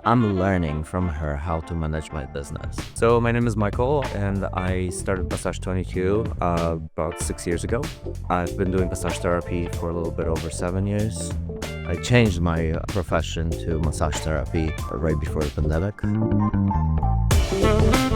I'm learning from her how to manage my business. So my name is Michael, and I started Massage 22 about 6 years ago. I've been doing massage therapy for a little bit over 7 years. I changed my profession to massage therapy right before the pandemic.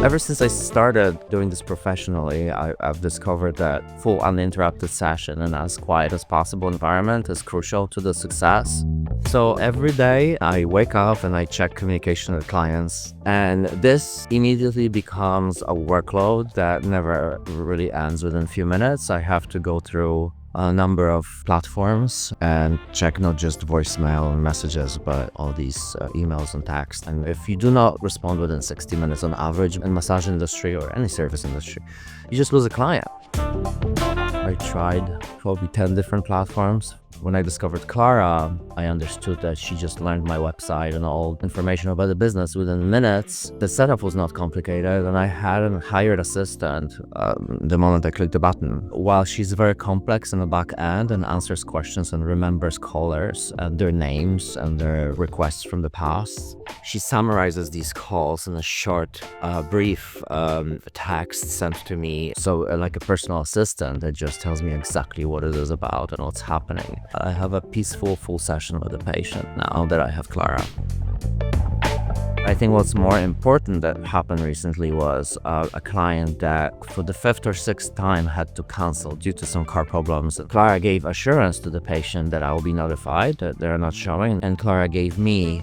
Ever since I started doing this professionally, I've discovered that full uninterrupted session and as quiet as possible environment is crucial to the success. So every day I wake up and I check communication with clients, and this immediately becomes a workload that never really ends within a few minutes. I have to go through a number of platforms and check not just voicemail and messages, but all these emails and texts. And if you do not respond within 60 minutes on average in massage industry or any service industry, you just lose a client. I tried probably 10 different platforms. When I discovered Clara, I understood that she just learned my website and all information about the business within minutes. The setup was not complicated, and I had a hired assistant the moment I clicked the button. While she's very complex in the back end and answers questions and remembers callers and their names and their requests from the past, she summarizes these calls in a short, brief text sent to me. So like a personal assistant that just tells me exactly what it is about and what's happening. I have a peaceful full session with the patient now that I have Clara. I think what's more important that happened recently was a client that for the 5th or 6th time had to cancel due to some car problems. Clara gave assurance to the patient that I will be notified that they're not showing, and Clara gave me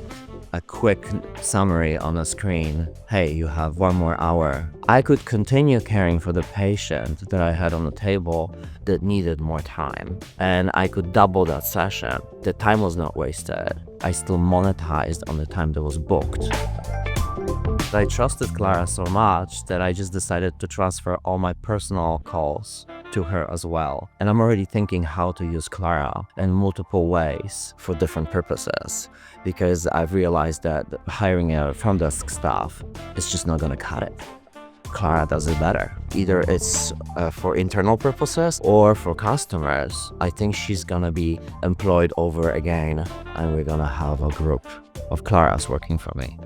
a quick summary on the screen. Hey, you have 1 more hour. I could continue caring for the patient that I had on the table that needed more time, and I could double that session. The time was not wasted. I still monetized on the time that was booked. I trusted Clara so much that I just decided to transfer all my personal calls to her as well. And I'm already thinking how to use Clara in multiple ways for different purposes, because I've realized that hiring a front desk staff is just not gonna cut it. Clara does it better. Either it's for internal purposes or for customers. I think she's gonna be employed over again, and we're gonna have a group of Claras working for me.